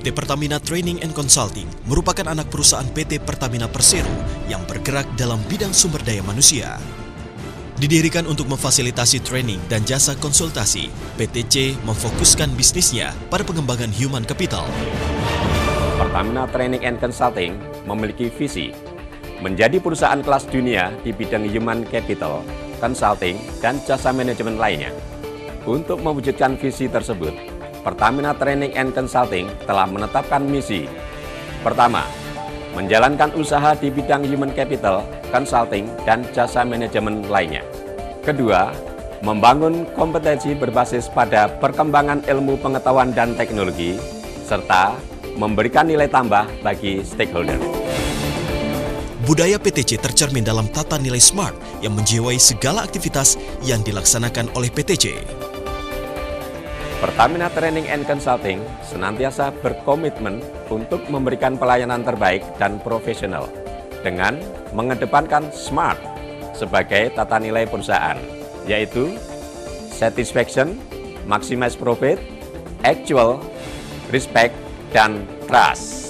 PT Pertamina Training and Consulting merupakan anak perusahaan PT Pertamina Persero yang bergerak dalam bidang sumber daya manusia. Didirikan untuk memfasilitasi training dan jasa konsultasi, PTC memfokuskan bisnisnya pada pengembangan human capital. Pertamina Training and Consulting memiliki visi menjadi perusahaan kelas dunia di bidang human capital, consulting, dan jasa manajemen lainnya. Untuk mewujudkan visi tersebut, Pertamina Training and Consulting telah menetapkan misi. Pertama, menjalankan usaha di bidang human capital, consulting, dan jasa manajemen lainnya. Kedua, membangun kompetensi berbasis pada perkembangan ilmu pengetahuan dan teknologi, serta memberikan nilai tambah bagi stakeholder. Budaya PTC tercermin dalam tata nilai SMART yang menjiwai segala aktivitas yang dilaksanakan oleh PTC. Pertamina Training and Consulting senantiasa berkomitmen untuk memberikan pelayanan terbaik dan profesional dengan mengedepankan SMART sebagai tata nilai perusahaan, yaitu Satisfaction, Maximize Profit, Actual, Respect, dan Trust.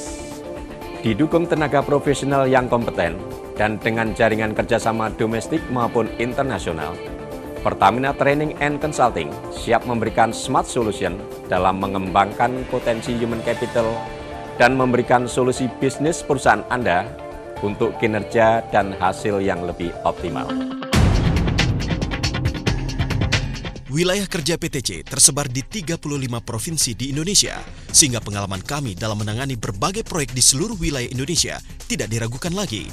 Didukung tenaga profesional yang kompeten dan dengan jaringan kerjasama domestik maupun internasional, Pertamina Training and Consulting siap memberikan smart solution dalam mengembangkan potensi human capital dan memberikan solusi bisnis perusahaan Anda untuk kinerja dan hasil yang lebih optimal. Wilayah kerja PTC tersebar di 35 provinsi di Indonesia, sehingga pengalaman kami dalam menangani berbagai proyek di seluruh wilayah Indonesia tidak diragukan lagi.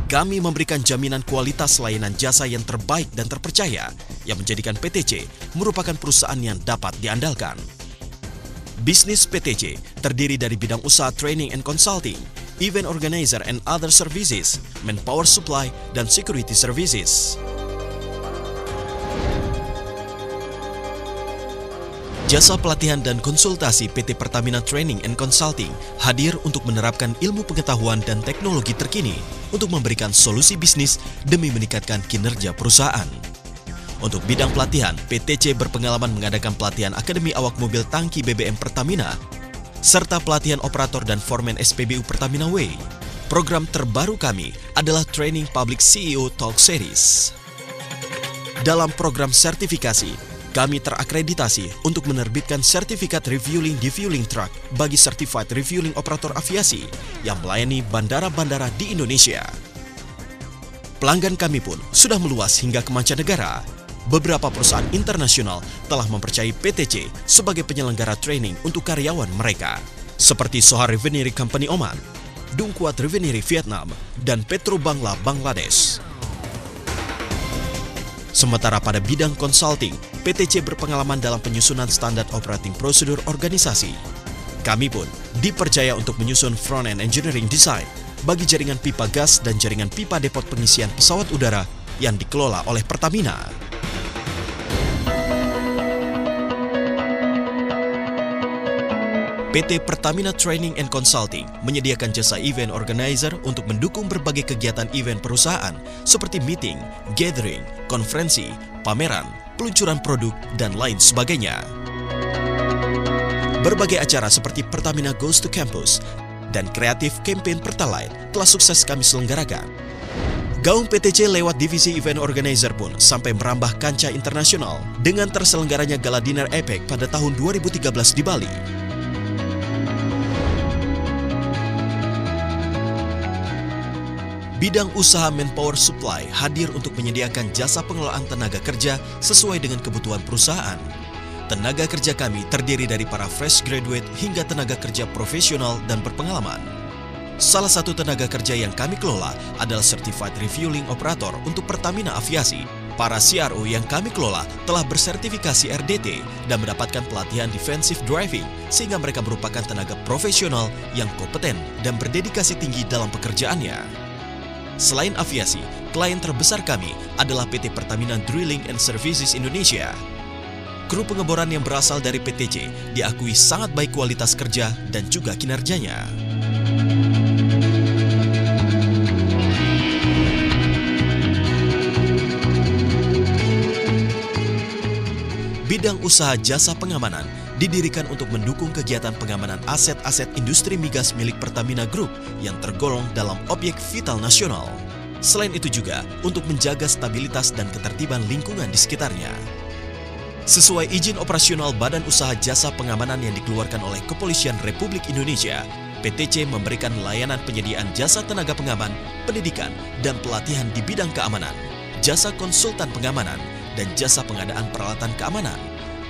Kami memberikan jaminan kualitas layanan jasa yang terbaik dan terpercaya, yang menjadikan PTC merupakan perusahaan yang dapat diandalkan. Bisnis PTC terdiri dari bidang usaha training and consulting, event organizer and other services, manpower supply, dan security services. Jasa pelatihan dan konsultasi PT Pertamina Training and Consulting hadir untuk menerapkan ilmu pengetahuan dan teknologi terkini untuk memberikan solusi bisnis demi meningkatkan kinerja perusahaan. Untuk bidang pelatihan, PTC berpengalaman mengadakan pelatihan Akademi Awak Mobil Tangki BBM Pertamina, serta pelatihan operator dan foreman SPBU Pertamina Way. Program terbaru kami adalah Training Public CEO Talk Series. Dalam program sertifikasi, kami terakreditasi untuk menerbitkan sertifikat refueling defueling truck bagi Certified Refueling Operator Aviasi yang melayani bandara-bandara di Indonesia. Pelanggan kami pun sudah meluas hingga ke mancanegara. Beberapa perusahaan internasional telah mempercayai PTC sebagai penyelenggara training untuk karyawan mereka, seperti Sohar Refinery Company Oman, Dongquat Refinery Vietnam, dan Petro Bangla Bangladesh. Sementara pada bidang consulting, PTC berpengalaman dalam penyusunan standar operating prosedur organisasi. Kami pun dipercaya untuk menyusun front-end engineering design bagi jaringan pipa gas dan jaringan pipa depot pengisian pesawat udara yang dikelola oleh Pertamina. PT Pertamina Training and Consulting menyediakan jasa event organizer untuk mendukung berbagai kegiatan event perusahaan seperti meeting, gathering, konferensi, pameran, peluncuran produk, dan lain sebagainya. Berbagai acara seperti Pertamina Goes to Campus dan Creative Campaign Pertalite telah sukses kami selenggarakan. Gaung PTC lewat divisi event organizer pun sampai merambah kancah internasional dengan terselenggaranya Gala Dinner APEC pada tahun 2013 di Bali. Bidang usaha manpower supply hadir untuk menyediakan jasa pengelolaan tenaga kerja sesuai dengan kebutuhan perusahaan. Tenaga kerja kami terdiri dari para fresh graduate hingga tenaga kerja profesional dan berpengalaman. Salah satu tenaga kerja yang kami kelola adalah Certified Refueling Operator untuk Pertamina Aviasi. Para CRO yang kami kelola telah bersertifikasi RDT dan mendapatkan pelatihan defensive driving, sehingga mereka merupakan tenaga profesional yang kompeten dan berdedikasi tinggi dalam pekerjaannya. Selain aviasi, klien terbesar kami adalah PT Pertamina Drilling and Services Indonesia. Kru pengeboran yang berasal dari PTC diakui sangat baik kualitas kerja dan juga kinerjanya. Bidang usaha jasa pengamanan didirikan untuk mendukung kegiatan pengamanan aset-aset industri migas milik Pertamina Group yang tergolong dalam objek vital nasional. Selain itu juga untuk menjaga stabilitas dan ketertiban lingkungan di sekitarnya. Sesuai izin operasional Badan Usaha Jasa Pengamanan yang dikeluarkan oleh Kepolisian Republik Indonesia, PTC memberikan layanan penyediaan jasa tenaga pengaman, pendidikan, dan pelatihan di bidang keamanan, jasa konsultan pengamanan, dan jasa pengadaan peralatan keamanan.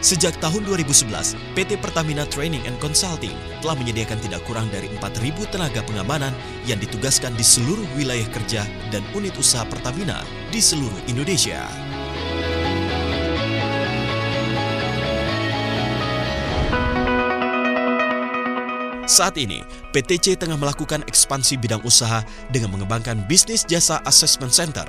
Sejak tahun 2011, PT Pertamina Training and Consulting telah menyediakan tidak kurang dari 4.000 tenaga pengamanan yang ditugaskan di seluruh wilayah kerja dan unit usaha Pertamina di seluruh Indonesia. Saat ini, PTC tengah melakukan ekspansi bidang usaha dengan mengembangkan bisnis jasa assessment center.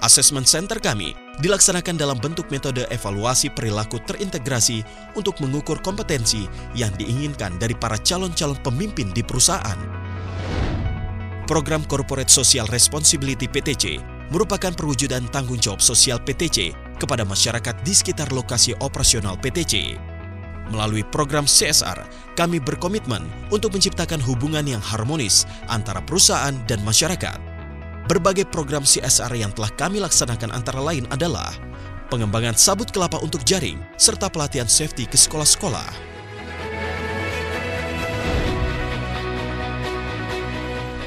Assessment center kami dilaksanakan dalam bentuk metode evaluasi perilaku terintegrasi untuk mengukur kompetensi yang diinginkan dari para calon-calon pemimpin di perusahaan. Program Corporate Social Responsibility PTC merupakan perwujudan tanggung jawab sosial PTC kepada masyarakat di sekitar lokasi operasional PTC. Melalui program CSR, kami berkomitmen untuk menciptakan hubungan yang harmonis antara perusahaan dan masyarakat. Berbagai program CSR yang telah kami laksanakan antara lain adalah pengembangan sabut kelapa untuk jaring, serta pelatihan safety ke sekolah-sekolah.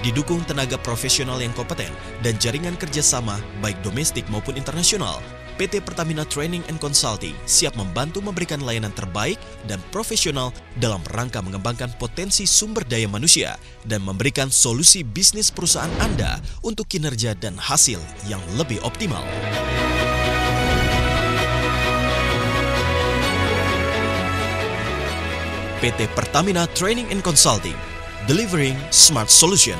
Didukung tenaga profesional yang kompeten dan jaringan kerjasama baik domestik maupun internasional, PT Pertamina Training and Consulting siap membantu memberikan layanan terbaik dan profesional dalam rangka mengembangkan potensi sumber daya manusia dan memberikan solusi bisnis perusahaan Anda untuk kinerja dan hasil yang lebih optimal. PT Pertamina Training and Consulting, delivering smart solution.